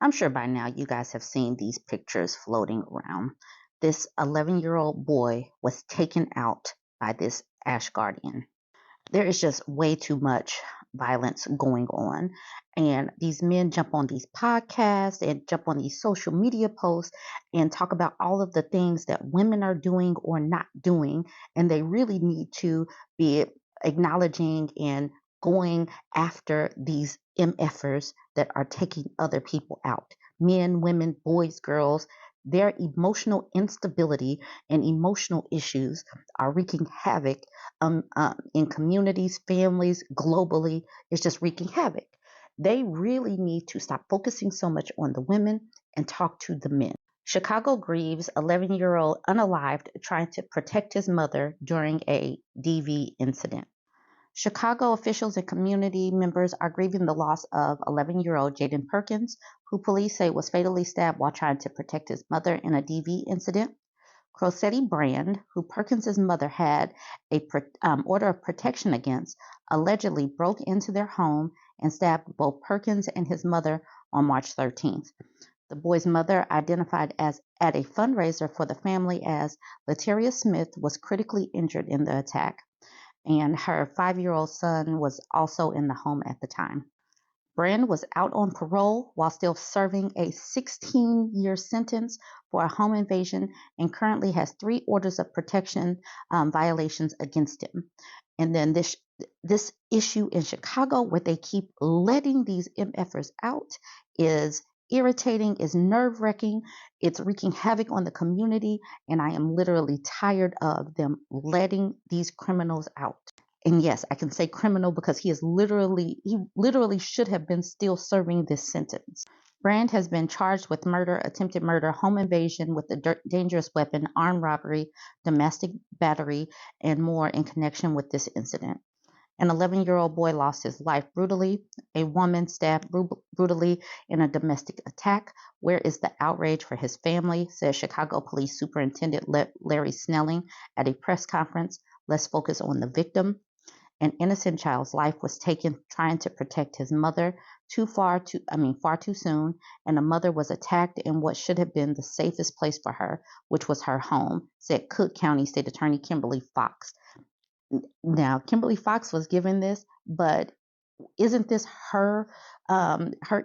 I'm sure by now you guys have seen these pictures floating around. This 11-year-old boy was taken out by this Ash Guardian. There is just way too much violence going on. And these men jump on these podcasts and jump on these social media posts and talk about all of the things that women are doing or not doing. And they really need to be acknowledging and going after these MFers that are taking other people out. Men, women, boys, girls, their emotional instability and emotional issues are wreaking havoc in communities, families, globally. It's just wreaking havoc. They really need to stop focusing so much on the women and talk to the men. Chicago grieves 11-year-old unalived trying to protect his mother during a DV incident. Chicago officials and community members are grieving the loss of 11-year-old Jayden Perkins, who police say was fatally stabbed while trying to protect his mother in a DV incident. Crosetti Brand, who Perkins' mother had a order of protection against, allegedly broke into their home and stabbed both Perkins and his mother on March 13th. The boy's mother, identified as at a fundraiser for the family as Lataria Smith, was critically injured in the attack, and her 5-year-old son was also in the home at the time. Brand was out on parole while still serving a 16-year sentence for a home invasion and currently has 3 orders of protection violations against him. And then this issue in Chicago where they keep letting these MFers out is irritating, is nerve-wracking, it's wreaking havoc on the community, and I am literally tired of them letting these criminals out. And yes, I can say criminal because he literally should have been still serving this sentence. Brand has been charged with murder, attempted murder, home invasion with a dangerous weapon, armed robbery, domestic battery, and more in connection with this incident. An 11-year-old boy lost his life brutally. A woman stabbed brutally in a domestic attack. Where is the outrage for his family, says Chicago Police Superintendent Larry Snelling at a press conference. Let's focus on the victim. An innocent child's life was taken trying to protect his mother far too soon, and a mother was attacked in what should have been the safest place for her, which was her home, said Cook County State Attorney Kimberly Fox. Now, Kimberly Fox was given this, but isn't this her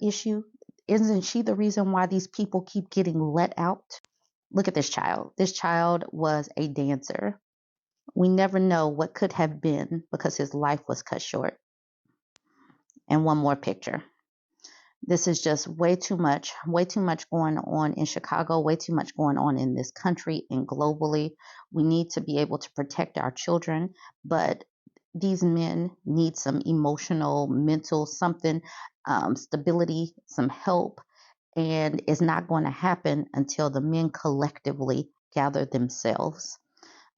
issue? Isn't she the reason why these people keep getting let out? Look at this child. This child was a dancer. We never know what could have been because his life was cut short. And one more picture. This is just way too much going on in Chicago, way too much going on in this country and globally. We need to be able to protect our children, but these men need some emotional, mental, something, stability, some help, and it's not going to happen until the men collectively gather themselves.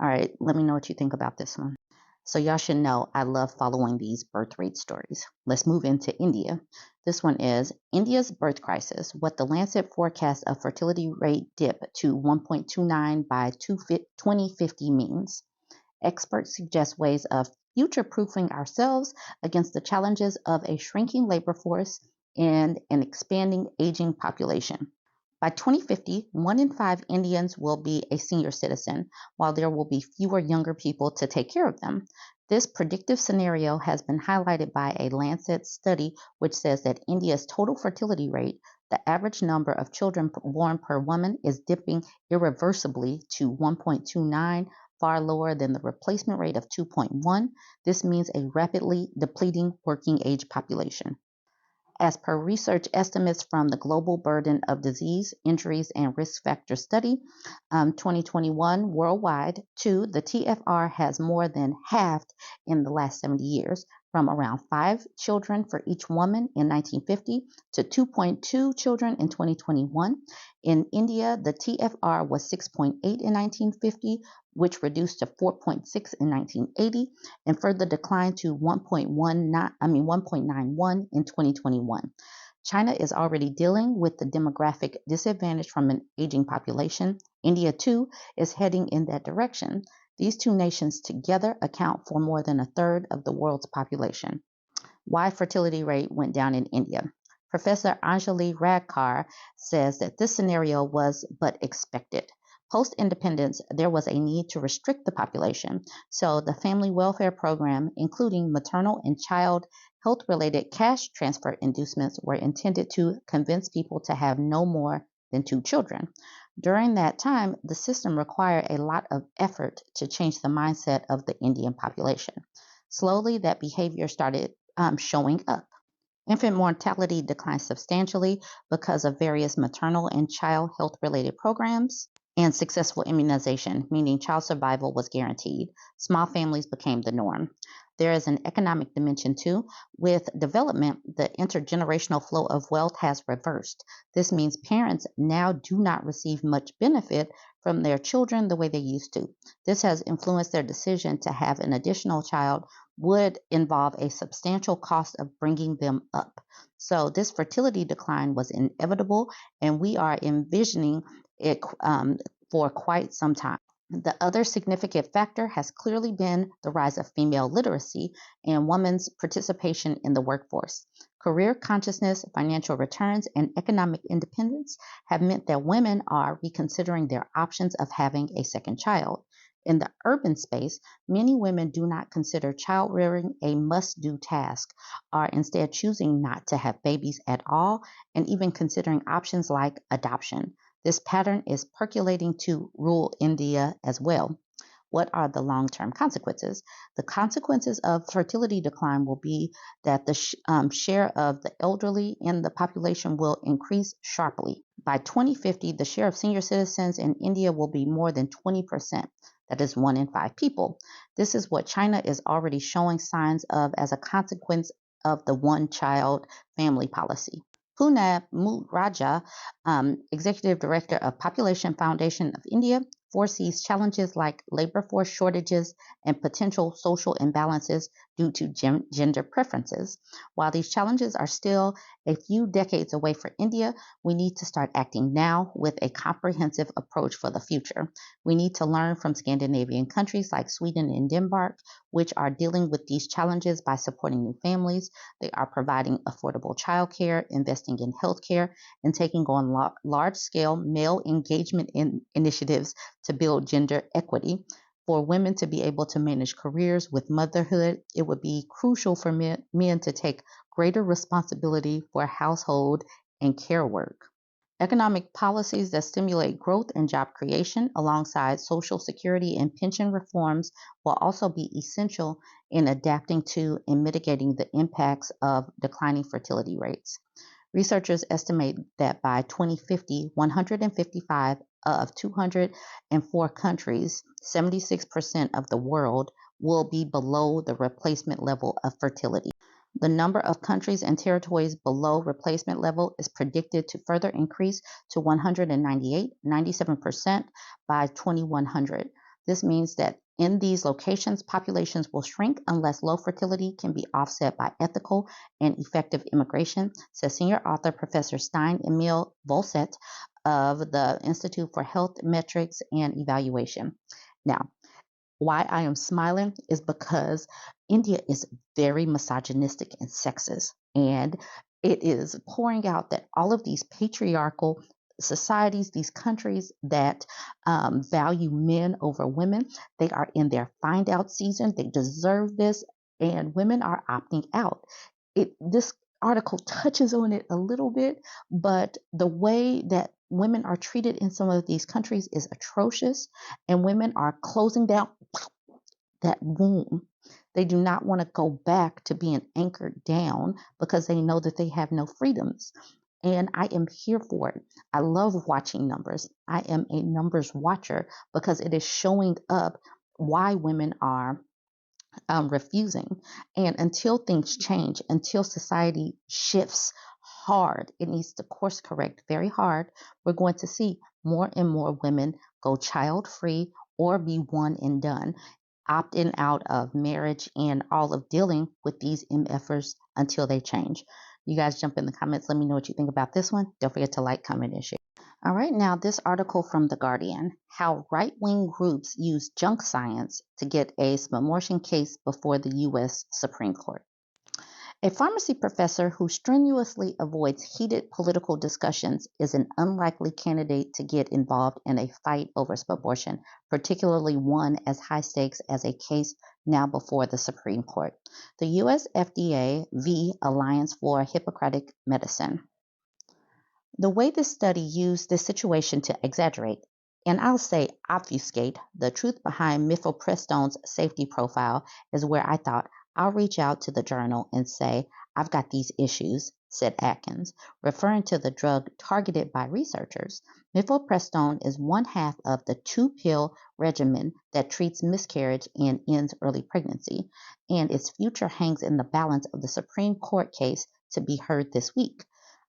All right, let me know what you think about this one. So y'all should know I love following these birth rate stories. Let's move into India. This one is India's birth crisis, what the Lancet forecast of fertility rate dip to 1.29 by 2050 means. Experts suggest ways of future-proofing ourselves against the challenges of a shrinking labor force and an expanding aging population. By 2050, 1 in 5 Indians will be a senior citizen, while there will be fewer younger people to take care of them. This predictive scenario has been highlighted by a Lancet study which says that India's total fertility rate, the average number of children born per woman, is dipping irreversibly to 1.29, far lower than the replacement rate of 2.1. This means a rapidly depleting working age population. As per research estimates from the Global Burden of Disease, Injuries, and Risk Factor Study, 2021 worldwide, the TFR has more than halved in the last 70 years, from around 5 children for each woman in 1950 to 2.2 children in 2021. In India, the TFR was 6.8 in 1950, which reduced to 4.6 in 1980 and further declined to 1.91 in 2021. China is already dealing with the demographic disadvantage from an aging population. India, too, is heading in that direction. These two nations together account for more than a third of the world's population. Why fertility rate went down in India? Professor Anjali Radkar says that this scenario was but expected. Post-independence, there was a need to restrict the population, so the family welfare program, including maternal and child health-related cash transfer inducements, were intended to convince people to have no more than 2 children. During that time, the system required a lot of effort to change the mindset of the Indian population. Slowly, that behavior started showing up. Infant mortality declined substantially because of various maternal and child health related programs and successful immunization, meaning child survival was guaranteed. Small families became the norm. There is an economic dimension too. With development, the intergenerational flow of wealth has reversed. This means parents now do not receive much benefit from their children the way they used to. This has influenced their decision to have an additional child would involve a substantial cost of bringing them up. So this fertility decline was inevitable, and we are envisioning it for quite some time. The other significant factor has clearly been the rise of female literacy and women's participation in the workforce. Career consciousness, financial returns, and economic independence have meant that women are reconsidering their options of having a second child. In the urban space, many women do not consider child rearing a must do task, are instead choosing not to have babies at all, and even considering options like adoption. This pattern is percolating to rural India as well. What are the long term consequences? The consequences of fertility decline will be that the share of the elderly in the population will increase sharply. By 2050, the share of senior citizens in India will be more than 20%. That is 1 in 5 people. This is what China is already showing signs of as a consequence of the one child family policy. Punab Muraja, Executive Director of Population Foundation of India, foresees challenges like labor force shortages and potential social imbalances due to gender preferences. While these challenges are still a few decades away for India, we need to start acting now with a comprehensive approach for the future. We need to learn from Scandinavian countries like Sweden and Denmark, which are dealing with these challenges by supporting new families. They are providing affordable childcare, investing in healthcare, and taking on large-scale male engagement initiatives to build gender equity. For women to be able to manage careers with motherhood, it would be crucial for men to take greater responsibility for household and care work. Economic policies that stimulate growth and job creation alongside social security and pension reforms will also be essential in adapting to and mitigating the impacts of declining fertility rates. Researchers estimate that by 2050, 155 of 204 countries, 76% of the world, will be below the replacement level of fertility. The number of countries and territories below replacement level is predicted to further increase to 198, 97% by 2100. This means that in these locations, populations will shrink unless low fertility can be offset by ethical and effective immigration, says senior author Professor Stein Emil Volset of the Institute for Health Metrics and Evaluation. Now, why I am smiling is because India is very misogynistic and sexist, and it is pouring out that all of these patriarchal societies, these countries that value men over women, they are in their find out season. They deserve this, and women are opting out. This article touches on it a little bit, but the way that women are treated in some of these countries is atrocious, and women are closing down that womb. They do not want to go back to being anchored down because they know that they have no freedoms. And I am here for it. I love watching numbers. I am a numbers watcher because it is showing up why women are refusing. And until things change, until society shifts hard, it needs to course correct very hard. We're going to see more and more women go child free or be one and done, opting out of marriage and all of dealing with these MFers until they change. You guys jump in the comments. Let me know what you think about this one. Don't forget to like, comment, and share. All right, now this article from The Guardian, how right-wing groups use junk science to get a smorgasbord case before the U.S. Supreme Court. A pharmacy professor who strenuously avoids heated political discussions is an unlikely candidate to get involved in a fight over abortion, particularly one as high stakes as a case now before the Supreme Court. The U.S. FDA v. Alliance for Hippocratic Medicine. The way this study used this situation to exaggerate, and I'll say obfuscate, the truth behind mifeprstone's safety profile is where I thought I'll reach out to the journal and say, I've got these issues, said Atkins, referring to the drug targeted by researchers. Mifeprstone is one half of the 2-pill regimen that treats miscarriage and ends early pregnancy, and its future hangs in the balance of the Supreme Court case to be heard this week.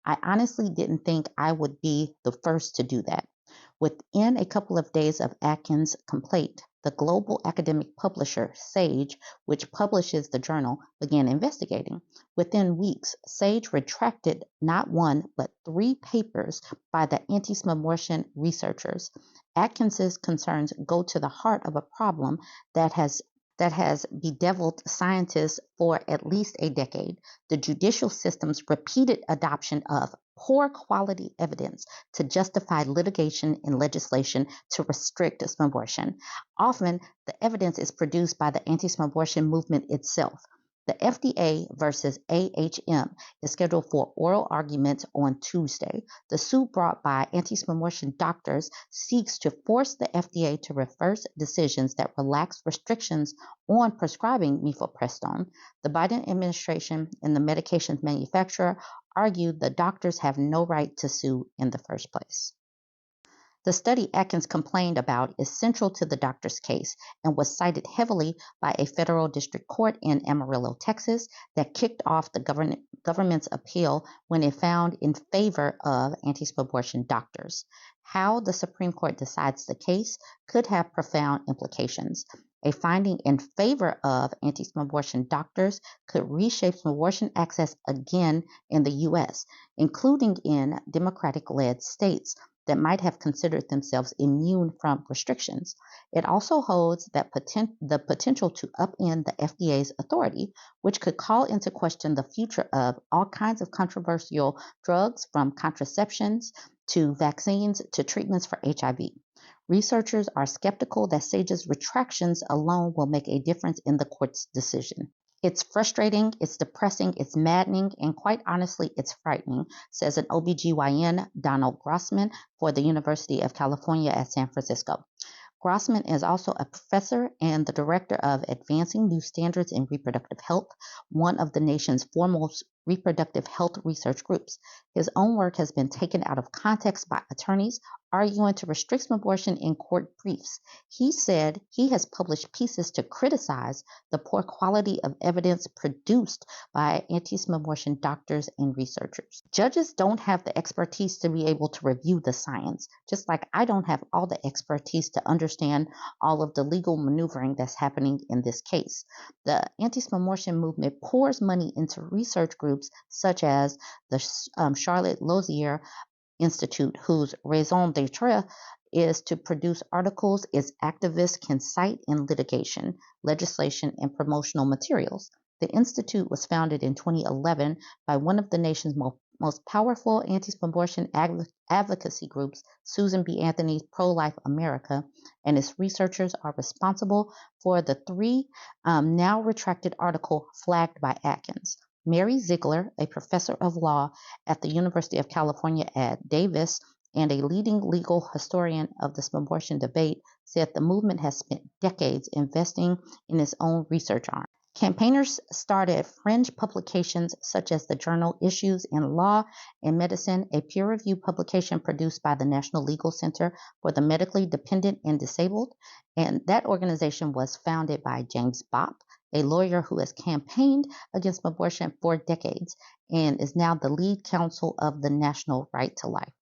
I honestly didn't think I would be the first to do that. Within a couple of days of Atkins' complaint, the global academic publisher Sage, which publishes the journal, began investigating. Within weeks, Sage retracted not one but 3 papers by the anti-abortion researchers. Atkins's concerns go to the heart of a problem that has bedeviled scientists for at least a decade: the judicial system's repeated adoption of poor quality evidence to justify litigation and legislation to restrict abortion. Often, the evidence is produced by the anti-abortion movement itself. The FDA versus AHM is scheduled for oral arguments on Tuesday. The suit brought by anti-abortion doctors seeks to force the FDA to reverse decisions that relax restrictions on prescribing mifeprstone. The Biden administration and the medications manufacturer argued the doctors have no right to sue in the first place. The study Atkins complained about is central to the doctor's case and was cited heavily by a federal district court in Amarillo, Texas, that kicked off the government's appeal when it found in favor of anti-abortion doctors. How the Supreme Court decides the case could have profound implications. A finding in favor of anti-abortion doctors could reshape abortion access again in the U.S., including in Democratic-led states that might have considered themselves immune from restrictions. It also holds that the potential to upend the FDA's authority, which could call into question the future of all kinds of controversial drugs, from contraceptions to vaccines to treatments for HIV. Researchers are skeptical that Sage's retractions alone will make a difference in the court's decision. It's frustrating, it's depressing, it's maddening, and quite honestly, it's frightening, says an OBGYN, Donald Grossman, for the University of California at San Francisco. Grossman is also a professor and the director of Advancing New Standards in Reproductive Health, one of the nation's foremost reproductive health research groups. His own work has been taken out of context by attorneys arguing to restrict abortion in court briefs. He said he has published pieces to criticize the poor quality of evidence produced by anti-abortion doctors and researchers. Judges don't have the expertise to be able to review the science, just like I don't have all the expertise to understand all of the legal maneuvering that's happening in this case. The anti-abortion movement pours money into research groups such as the Charlotte Lozier Institute, whose raison d'etre is to produce articles its activists can cite in litigation, legislation, and promotional materials. The Institute was founded in 2011 by one of the nation's most powerful anti-abortion advocacy groups, Susan B. Anthony's Pro-Life America, and its researchers are responsible for the 3 now retracted articles flagged by Atkins. Mary Ziegler, a professor of law at the University of California at Davis and a leading legal historian of the abortion debate, said the movement has spent decades investing in its own research arm. Campaigners started fringe publications such as the journal Issues in Law and Medicine, a peer-reviewed publication produced by the National Legal Center for the Medically Dependent and Disabled, and that organization was founded by James Bopp, a lawyer who has campaigned against abortion for decades and is now the lead counsel of the National Right to Life.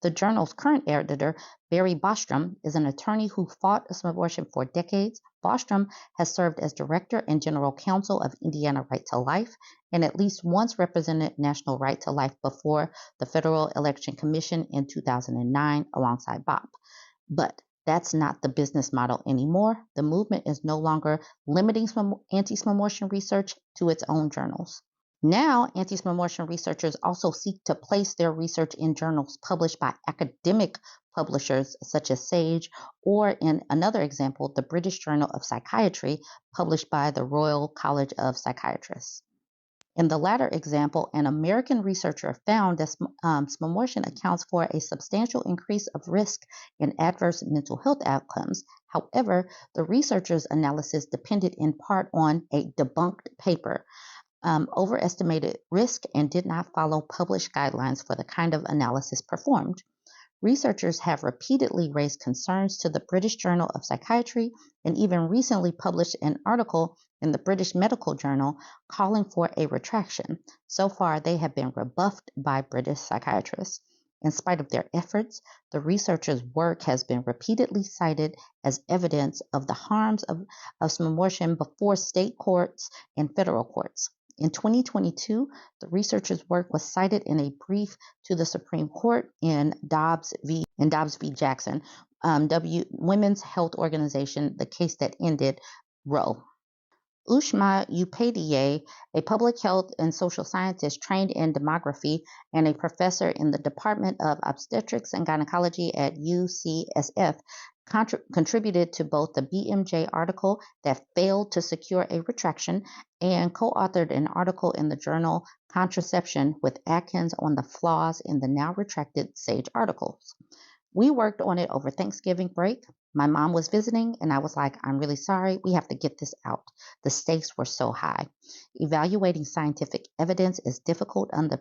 The journal's current editor, Barry Bostrom, is an attorney who fought abortion for decades. Bostrom has served as director and general counsel of Indiana Right to Life and at least once represented National Right to Life before the Federal Election Commission in 2009 alongside Bopp. But That's not the business model anymore. The movement is no longer limiting anti-smomorphin research to its own journals. Now, anti-smomorphin researchers also seek to place their research in journals published by academic publishers such as Sage, or in another example, the British Journal of Psychiatry, published by the Royal College of Psychiatrists. In the latter example, an American researcher found that smomorphin accounts for a substantial increase of risk in adverse mental health outcomes. However, the researcher's analysis depended in part on a debunked paper, overestimated risk, and did not follow published guidelines for the kind of analysis performed. Researchers have repeatedly raised concerns to the British Journal of Psychiatry and even recently published an article in the British Medical Journal calling for a retraction. So far, they have been rebuffed by British psychiatrists. In spite of their efforts, the researchers' work has been repeatedly cited as evidence of the harms of smomorphin before state courts and federal courts. In 2022, the researchers' work was cited in a brief to the Supreme Court in Dobbs v. Jackson, Women's Health Organization, the case that ended Roe. Ushma Upadhyay, a public health and social scientist trained in demography and a professor in the Department of Obstetrics and Gynecology at UCSF, contributed to both the BMJ article that failed to secure a retraction and co-authored an article in the journal Contraception with Atkins on the flaws in the now retracted Sage articles. We worked on it over Thanksgiving break. My mom was visiting, and I was like, I'm really sorry. We have to get this out. The stakes were so high. Evaluating scientific evidence is difficult under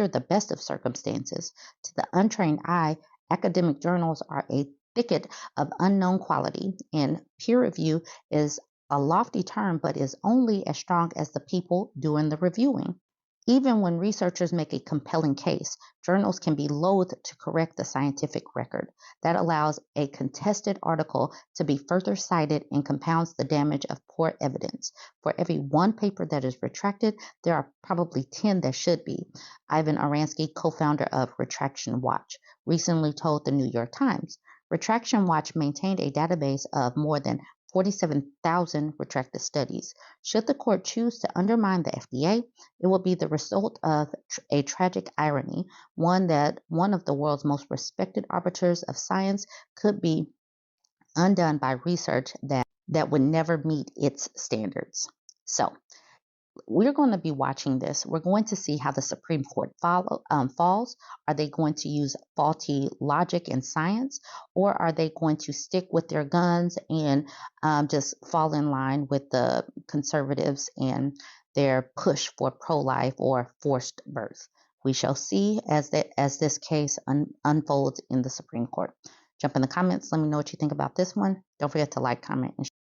the best of circumstances. To the untrained eye, academic journals are a thicket of unknown quality, and peer review is a lofty term, but is only as strong as the people doing the reviewing. Even when researchers make a compelling case, journals can be loath to correct the scientific record. That allows a contested article to be further cited and compounds the damage of poor evidence. For every one paper that is retracted, there are probably 10 that should be. Ivan Oransky, co-founder of Retraction Watch, recently told the New York Times. Retraction Watch maintained a database of more than 47,000 retracted studies. Should the court choose to undermine the FDA, it will be the result of a tragic irony, one that one of the world's most respected arbiters of science could be undone by research that would never meet its standards. So, we're going to be watching this. We're going to see how the Supreme Court falls. Are they going to use faulty logic and science, or are they going to stick with their guns and just fall in line with the conservatives and their push for pro-life or forced birth? We shall see as this case unfolds in the Supreme Court. Jump in the comments. Let me know what you think about this one. Don't forget to like, comment, and share.